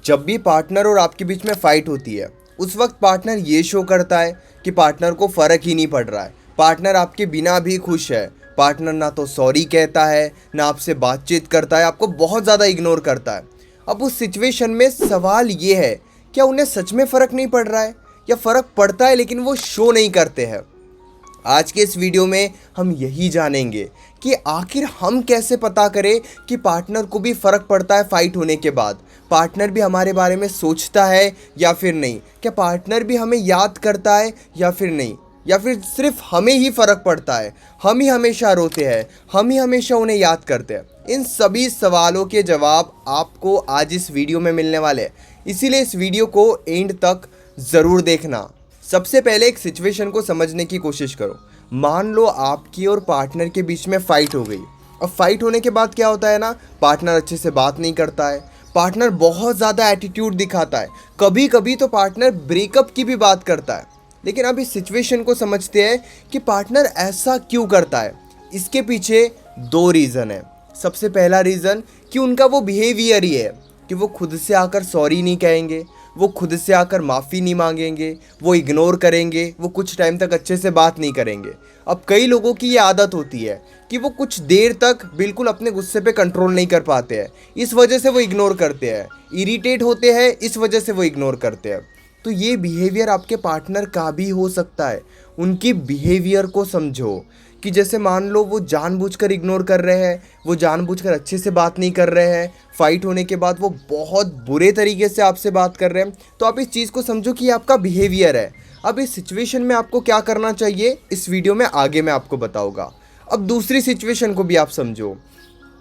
जब भी पार्टनर और आपके बीच में फाइट होती है उस वक्त पार्टनर ये शो करता है कि पार्टनर को फ़र्क ही नहीं पड़ रहा है। पार्टनर आपके बिना भी खुश है। पार्टनर ना तो सॉरी कहता है, ना आपसे बातचीत करता है, आपको बहुत ज़्यादा इग्नोर करता है। अब उस सिचुएशन में सवाल ये है, क्या उन्हें सच में फ़र्क नहीं पड़ रहा है या फ़र्क पड़ता है लेकिन वो शो नहीं करते हैं। आज के इस वीडियो में हम यही जानेंगे कि आखिर हम कैसे पता करें कि पार्टनर को भी फ़र्क पड़ता है फाइट होने के बाद। पार्टनर भी हमारे बारे में सोचता है या फिर नहीं, क्या पार्टनर भी हमें याद करता है या फिर नहीं, या फिर सिर्फ हमें ही फ़र्क पड़ता है, हम ही हमेशा रोते हैं, हम ही हमेशा उन्हें याद करते हैं। इन सभी सवालों के जवाब आपको आज इस वीडियो में मिलने वाले हैं, इसीलिए इस वीडियो को एंड तक ज़रूर देखना। सबसे पहले एक सिचुएशन को समझने की कोशिश करो। मान लो आपकी और पार्टनर के बीच में फ़ाइट हो गई। अब फाइट होने के बाद क्या होता है ना, पार्टनर अच्छे से बात नहीं करता है, पार्टनर बहुत ज़्यादा एटीट्यूड दिखाता है, कभी कभी तो पार्टनर ब्रेकअप की भी बात करता है। लेकिन अब इस सिचुएशन को समझते हैं कि पार्टनर ऐसा क्यों करता है। इसके पीछे दो रीज़न है। सबसे पहला रीज़न कि उनका वो बिहेवियर ही है कि वो खुद से आकर सॉरी नहीं कहेंगे, वो खुद से आकर माफ़ी नहीं मांगेंगे, वो इग्नोर करेंगे, वो कुछ टाइम तक अच्छे से बात नहीं करेंगे। अब कई लोगों की ये आदत होती है कि वो कुछ देर तक बिल्कुल अपने गुस्से पे कंट्रोल नहीं कर पाते हैं, इस वजह से वो इग्नोर करते हैं, इरिटेट होते हैं, इस वजह से वो इग्नोर करते हैं। तो ये बिहेवियर आपके पार्टनर का भी हो सकता है। उनकी बिहेवियर को समझो कि जैसे मान लो वो जानबूझकर इग्नोर कर रहे हैं, वो जानबूझकर अच्छे से बात नहीं कर रहे हैं, फाइट होने के बाद वो बहुत बुरे तरीके से आपसे बात कर रहे हैं, तो आप इस चीज़ को समझो कि ये आपका बिहेवियर है। अब इस सिचुएशन में आपको क्या करना चाहिए, इस वीडियो में आगे मैं आपको बताऊंगा। अब दूसरी सिचुएशन को भी आप समझो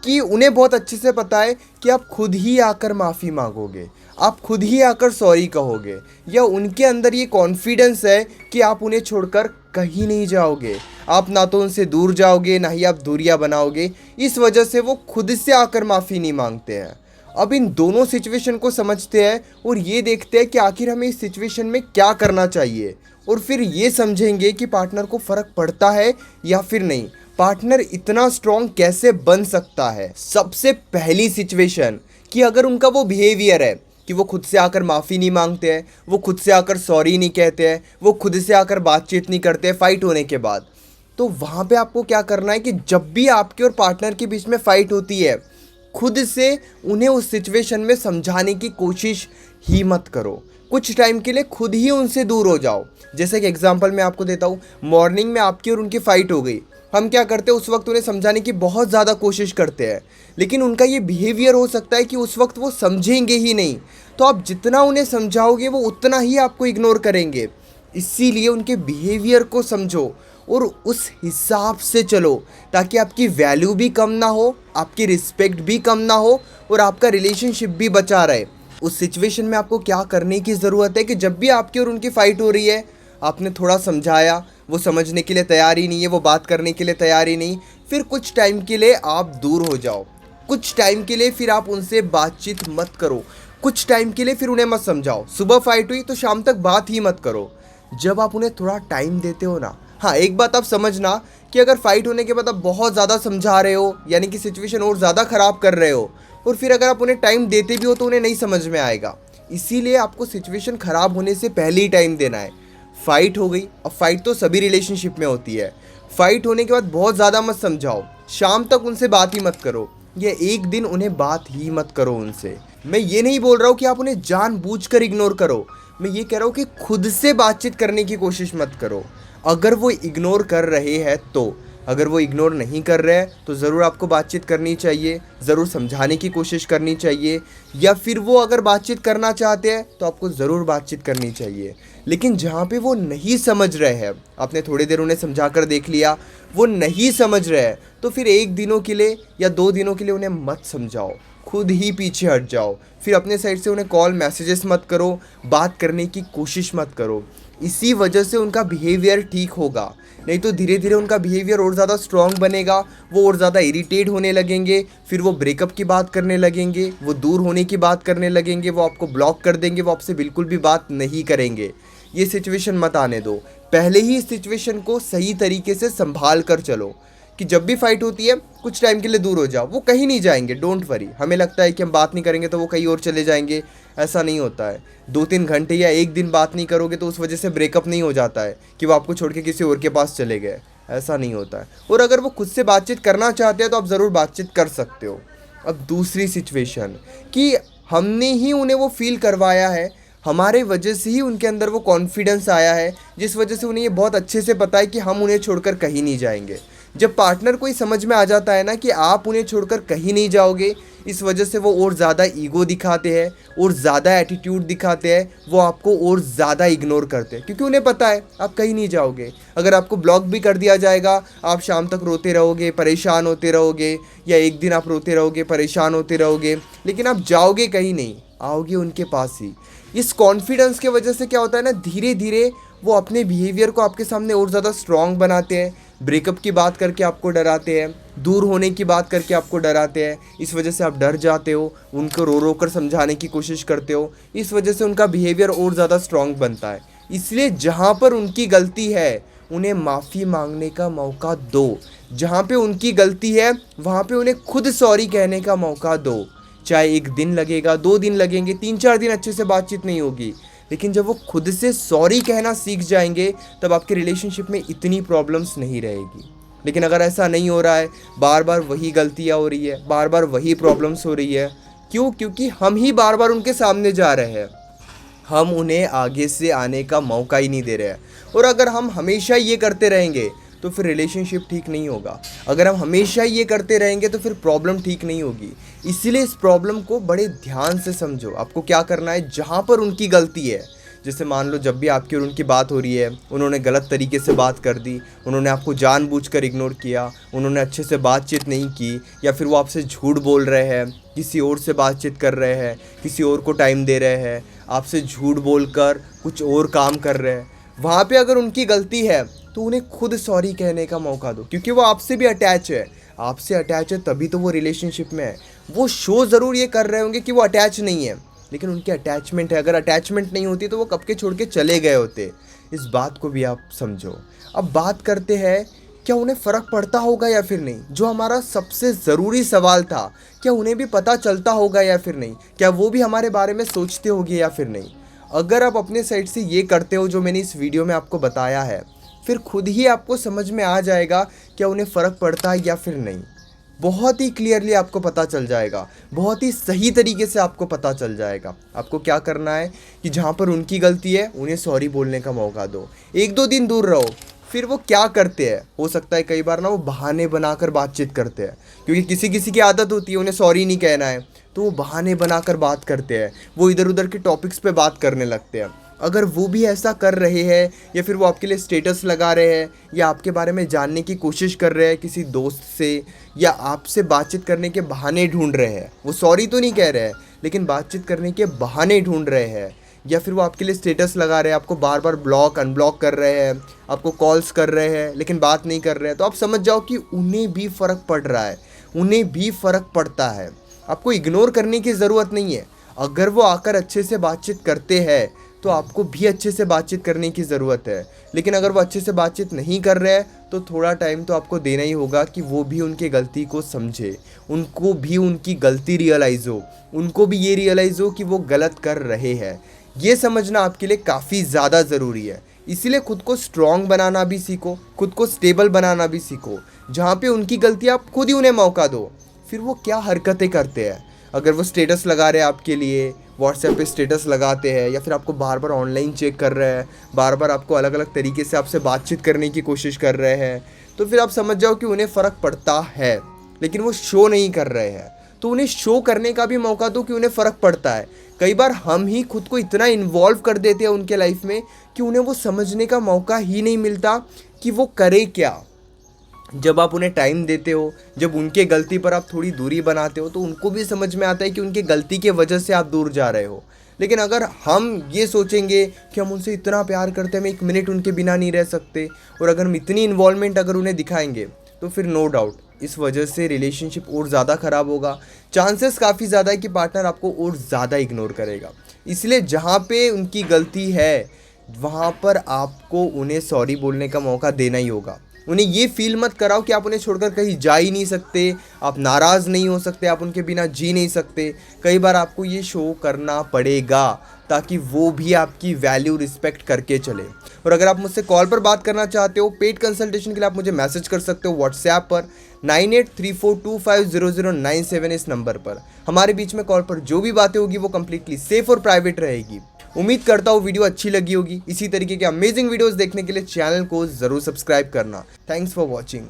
कि उन्हें बहुत अच्छे से पता है कि आप खुद ही आकर माफ़ी मांगोगे, आप खुद ही आकर सॉरी कहोगे, या उनके अंदर ये कॉन्फिडेंस है कि आप उन्हें छोड़कर कहीं नहीं जाओगे। आप ना तो उनसे दूर जाओगे, ना ही आप दूरियां बनाओगे, इस वजह से वो खुद से आकर माफ़ी नहीं मांगते हैं। अब इन दोनों सिचुएशन को समझते हैं और ये देखते हैं कि आखिर हमें इस सिचुएशन में क्या करना चाहिए, और फिर ये समझेंगे कि पार्टनर को फ़र्क पड़ता है या फिर नहीं, पार्टनर इतना स्ट्रॉन्ग कैसे बन सकता है। सबसे पहली सिचुएशन कि अगर उनका वो बिहेवियर है कि वो खुद से आकर माफ़ी नहीं मांगते हैं, वो खुद से आकर सॉरी नहीं कहते हैं, वो खुद से आकर बातचीत नहीं करते हैं फाइट होने के बाद, तो वहाँ पे आपको क्या करना है कि जब भी आपके और पार्टनर के बीच में फ़ाइट होती है, खुद से उन्हें उस सिचुएशन में समझाने की कोशिश ही मत करो। कुछ टाइम के लिए खुद ही उनसे दूर हो जाओ। जैसे कि एग्जांपल मैं आपको देता हूँ, मॉर्निंग में आपकी और उनकी फ़ाइट हो गई, हम क्या करते हैं उस वक्त उन्हें समझाने की बहुत ज़्यादा कोशिश करते हैं, लेकिन उनका ये बिहेवियर हो सकता है कि उस वक्त वो समझेंगे ही नहीं, तो आप जितना उन्हें समझाओगे वो उतना ही आपको इग्नोर करेंगे। इसीलिए उनके बिहेवियर को समझो और उस हिसाब से चलो, ताकि आपकी वैल्यू भी कम ना हो, आपकी रिस्पेक्ट भी कम ना हो, और आपका रिलेशनशिप भी बचा रहे। उस सिचुएशन में आपको क्या करने की ज़रूरत है कि जब भी आपकी और उनकी फ़ाइट हो रही है, आपने थोड़ा समझाया, वो समझने के लिए तैयार ही नहीं है, वो बात करने के लिए तैयार ही नहीं, फिर कुछ टाइम के लिए आप दूर हो जाओ। कुछ टाइम के लिए फिर आप उनसे बातचीत मत करो, कुछ टाइम के लिए फिर उन्हें मत समझाओ। सुबह फाइट हुई तो शाम तक बात ही मत करो। जब आप उन्हें थोड़ा टाइम देते हो ना, हाँ एक बात आप समझना कि अगर फाइट होने के बाद आप बहुत ज़्यादा समझा रहे हो, यानी कि सिचुएशन और ज़्यादा ख़राब कर रहे हो, और फिर अगर आप उन्हें टाइम देते भी हो तो उन्हें नहीं समझ में आएगा। इसीलिए आपको सिचुएशन ख़राब होने से पहले ही टाइम देना है। फाइट हो गई, अब फाइट तो सभी रिलेशनशिप में होती है, फाइट होने के बाद बहुत ज़्यादा मत समझाओ, शाम तक उनसे बात ही मत करो, या एक दिन उन्हें बात ही मत करो उनसे। मैं ये नहीं बोल रहा हूँ कि आप उन्हें जानबूझकर इग्नोर करो, मैं ये कह रहा हूँ कि खुद से बातचीत करने की कोशिश मत करो। अगर वो इग्नोर कर रहे हैं तो, अगर वो इग्नोर नहीं कर रहे हैं तो ज़रूर आपको बातचीत करनी चाहिए, ज़रूर समझाने की कोशिश करनी चाहिए, या फिर वो अगर बातचीत करना चाहते हैं तो आपको ज़रूर बातचीत करनी चाहिए। लेकिन जहाँ पे वो नहीं समझ रहे हैं, आपने थोड़ी देर उन्हें समझा कर देख लिया, वो नहीं समझ रहे हैं, तो फिर एक दिनों के लिए या 2 दिनों के लिए उन्हें मत समझाओ, खुद ही पीछे हट जाओ। फिर अपने साइड से उन्हें कॉल मैसेजेस मत करो, बात करने की कोशिश मत करो। इसी वजह से उनका बिहेवियर ठीक होगा, नहीं तो धीरे धीरे उनका बिहेवियर और ज़्यादा स्ट्रॉन्ग बनेगा, वो और ज़्यादा इरिटेट होने लगेंगे, फिर वो ब्रेकअप की बात करने लगेंगे, वो दूर होने की बात करने लगेंगे, वो आपको ब्लॉक कर देंगे, वो आपसे बिल्कुल भी बात नहीं करेंगे। ये सिचुएशन मत आने दो। पहले ही इस सिचुएशन को सही तरीके से संभाल कर चलो कि जब भी फाइट होती है कुछ टाइम के लिए दूर हो जाओ। वो कहीं नहीं जाएंगे, डोंट वरी। हमें लगता है कि हम बात नहीं करेंगे तो वो कहीं और चले जाएंगे, ऐसा नहीं होता है। 2-3 घंटे या एक दिन बात नहीं करोगे तो उस वजह से ब्रेकअप नहीं हो जाता है कि वो आपको छोड़ के किसी और के पास चले गए। ऐसा नहीं होता है। और अगर वो खुद से बातचीत करना चाहते हैं तो आप ज़रूर बातचीत कर सकते हो। अब दूसरी सिचुएशन कि हमने ही उन्हें वो फील करवाया है, हमारे वजह से ही उनके अंदर वो कॉन्फिडेंस आया है, जिस वजह से उन्हें ये बहुत अच्छे से पता है कि हम उन्हें छोड़कर कहीं नहीं जाएंगे। जब पार्टनर को ही समझ में आ जाता है ना कि आप उन्हें छोड़कर कहीं नहीं जाओगे, इस वजह से वो और ज़्यादा ईगो दिखाते हैं और ज़्यादा एटीट्यूड दिखाते हैं, वो आपको और ज़्यादा इग्नोर करते हैं क्योंकि उन्हें पता है आप कहीं नहीं जाओगे। अगर आपको ब्लॉक भी कर दिया जाएगा, आप शाम तक रोते रहोगे, परेशान होते रहोगे, या एक दिन आप रोते रहोगे, परेशान होते रहोगे, लेकिन आप जाओगे कहीं नहीं, आओगे उनके पास ही। इस कॉन्फिडेंस के वजह से क्या होता है ना, धीरे धीरे वो अपने बिहेवियर को आपके सामने और ज़्यादा स्ट्रॉन्ग बनाते हैं। ब्रेकअप की बात करके आपको डराते हैं, दूर होने की बात करके आपको डराते हैं, इस वजह से आप डर जाते हो, उनको रो रो कर समझाने की कोशिश करते हो, इस वजह से उनका बिहेवियर और ज़्यादा स्ट्रॉन्ग बनता है। इसलिए जहाँ पर उनकी गलती है उन्हें माफ़ी मांगने का मौका दो। जहाँ पे उनकी गलती है वहाँ पे उन्हें खुद सॉरी कहने का मौका दो। चाहे 1 दिन लगेगा, 2 दिन लगेंगे, 3-4 दिन अच्छे से बातचीत नहीं होगी, लेकिन जब वो खुद से सॉरी कहना सीख जाएंगे तब आपके रिलेशनशिप में इतनी प्रॉब्लम्स नहीं रहेगी। लेकिन अगर ऐसा नहीं हो रहा है, बार बार वही गलतियाँ हो रही है, बार बार वही प्रॉब्लम्स हो रही है, क्यों? क्योंकि हम ही बार बार उनके सामने जा रहे हैं, हम उन्हें आगे से आने का मौका ही नहीं दे रहे हैं। और अगर हम हमेशा ये करते रहेंगे तो फिर रिलेशनशिप ठीक नहीं होगा। अगर हम हमेशा ये करते रहेंगे तो फिर प्रॉब्लम ठीक नहीं होगी। इसीलिए इस प्रॉब्लम को बड़े ध्यान से समझो। आपको क्या करना है, जहाँ पर उनकी गलती है, जैसे मान लो जब भी आपकी और उनकी बात हो रही है, उन्होंने गलत तरीके से बात कर दी, उन्होंने आपको जानबूझकर इग्नोर किया, उन्होंने अच्छे से बातचीत नहीं की, या फिर वो आपसे झूठ बोल रहे हैं, किसी और से बातचीत कर रहे हैं, किसी और को टाइम दे रहे हैं, आपसे झूठ बोलकर कुछ और काम कर रहे हैं, वहाँ पे अगर उनकी गलती है तो उन्हें खुद सॉरी कहने का मौका दो। क्योंकि वो आपसे भी अटैच है, आपसे अटैच है तभी तो वो रिलेशनशिप में है। वो शो ज़रूर ये कर रहे होंगे कि वो अटैच नहीं है, लेकिन उनकी अटैचमेंट है। अगर अटैचमेंट नहीं होती तो वो कब के छोड़ के चले गए होते। इस बात को भी आप समझो। अब बात करते हैं, क्या उन्हें फ़र्क पड़ता होगा या फिर नहीं? जो हमारा सबसे ज़रूरी सवाल था, क्या उन्हें भी पता चलता होगा या फिर नहीं? क्या वो भी हमारे बारे में सोचते होंगे या फिर नहीं? अगर आप अपने साइड से ये करते हो जो मैंने इस वीडियो में आपको बताया है, फिर खुद ही आपको समझ में आ जाएगा क्या उन्हें फ़र्क पड़ता है या फिर नहीं। बहुत ही क्लियरली आपको पता चल जाएगा, बहुत ही सही तरीके से आपको पता चल जाएगा। आपको क्या करना है कि जहाँ पर उनकी गलती है उन्हें सॉरी बोलने का मौका दो। 1-2 दिन दूर रहो। फिर वो क्या करते हैं, हो सकता है कई बार ना वो बहाने बनाकर बातचीत करते हैं, क्योंकि किसी किसी की आदत होती है उन्हें सॉरी नहीं कहना है, तो वो बहाने बनाकर बात करते हैं, वो इधर उधर के टॉपिक्स पे बात करने लगते हैं। अगर वो भी ऐसा कर रहे हैं, या फिर वो आपके लिए स्टेटस लगा रहे हैं, या आपके बारे में जानने की कोशिश कर रहे हैं किसी दोस्त से, या आपसे बातचीत करने के बहाने ढूंढ रहे हैं, वो सॉरी तो नहीं कह रहे हैं लेकिन बातचीत करने के बहाने ढूंढ रहे हैं, या फिर वो आपके लिए स्टेटस लगा रहे हैं, आपको बार बार ब्लॉक अनब्लॉक कर रहे हैं, आपको कॉल्स कर रहे हैं लेकिन बात नहीं कर रहे हैं, तो आप समझ जाओ कि उन्हें भी फ़र्क पड़ रहा है, उन्हें भी फ़र्क पड़ता है। आपको इग्नोर करने की ज़रूरत नहीं है। अगर वो आकर अच्छे से बातचीत करते हैं तो आपको भी अच्छे से बातचीत करने की ज़रूरत है। लेकिन अगर वो अच्छे से बातचीत नहीं कर रहे हैं तो थोड़ा टाइम तो आपको देना ही होगा कि वो भी उनकी गलती को समझे, उनको भी उनकी गलती रियलाइज़ हो, उनको भी ये रियलाइज़ हो कि वो गलत कर रहे हैं। ये समझना आपके लिए काफ़ी ज़्यादा ज़रूरी है। इसीलिए खुद को स्ट्रॉन्ग बनाना भी सीखो, खुद को स्टेबल बनाना भी सीखो। जहाँ पे उनकी गलती आप खुद ही उन्हें मौका दो। फिर वो क्या हरकतें करते हैं, अगर वो स्टेटस लगा रहे हैं आपके लिए, व्हाट्सएप पे स्टेटस लगाते हैं, या फिर आपको बार बार ऑनलाइन चेक कर रहे हैं, बार बार आपको अलग अलग तरीके से आपसे बातचीत करने की कोशिश कर रहे हैं, तो फिर आप समझ जाओ कि उन्हें फ़र्क पड़ता है, लेकिन वो शो नहीं कर रहे हैं। तो उन्हें शो करने का भी मौका दो कि उन्हें फ़र्क पड़ता है। कई बार हम ही खुद को इतना इन्वॉल्व कर देते हैं उनके लाइफ में कि उन्हें वो समझने का मौका ही नहीं मिलता कि वो करे क्या। जब आप उन्हें टाइम देते हो, जब उनके गलती पर आप थोड़ी दूरी बनाते हो, तो उनको भी समझ में आता है कि उनके गलती के वजह से आप दूर जा रहे हो। लेकिन अगर हम ये सोचेंगे कि हम उनसे इतना प्यार करते हैं, हम 1 मिनट उनके बिना नहीं रह सकते, और अगर हम इतनी इन्वॉल्वमेंट अगर उन्हें दिखाएंगे, तो फिर नो डाउट इस वजह से रिलेशनशिप और ज़्यादा ख़राब होगा। चांसेस काफ़ी ज़्यादा है कि पार्टनर आपको और ज़्यादा इग्नोर करेगा। इसलिए जहाँ पे उनकी गलती है वहाँ पर आपको उन्हें सॉरी बोलने का मौका देना ही होगा। उन्हें ये फील मत कराओ कि आप उन्हें छोड़कर कहीं जा ही नहीं सकते, आप नाराज़ नहीं हो सकते, आप उनके बिना जी नहीं सकते। कई बार आपको ये शो करना पड़ेगा ताकि वो भी आपकी वैल्यू रिस्पेक्ट करके चले। और अगर आप मुझसे कॉल पर बात करना चाहते हो, पेड कंसल्टेशन के लिए आप मुझे मैसेज कर सकते हो व्हाट्सएप पर 9834250097 इस नंबर पर। हमारे बीच में कॉल पर जो भी बातें होगी वो कंप्लीटली सेफ और प्राइवेट रहेगी। उम्मीद करता हूँ वीडियो अच्छी लगी होगी। इसी तरीके के अमेजिंग वीडियोस देखने के लिए चैनल को ज़रूर सब्सक्राइब करना। Thanks for watching.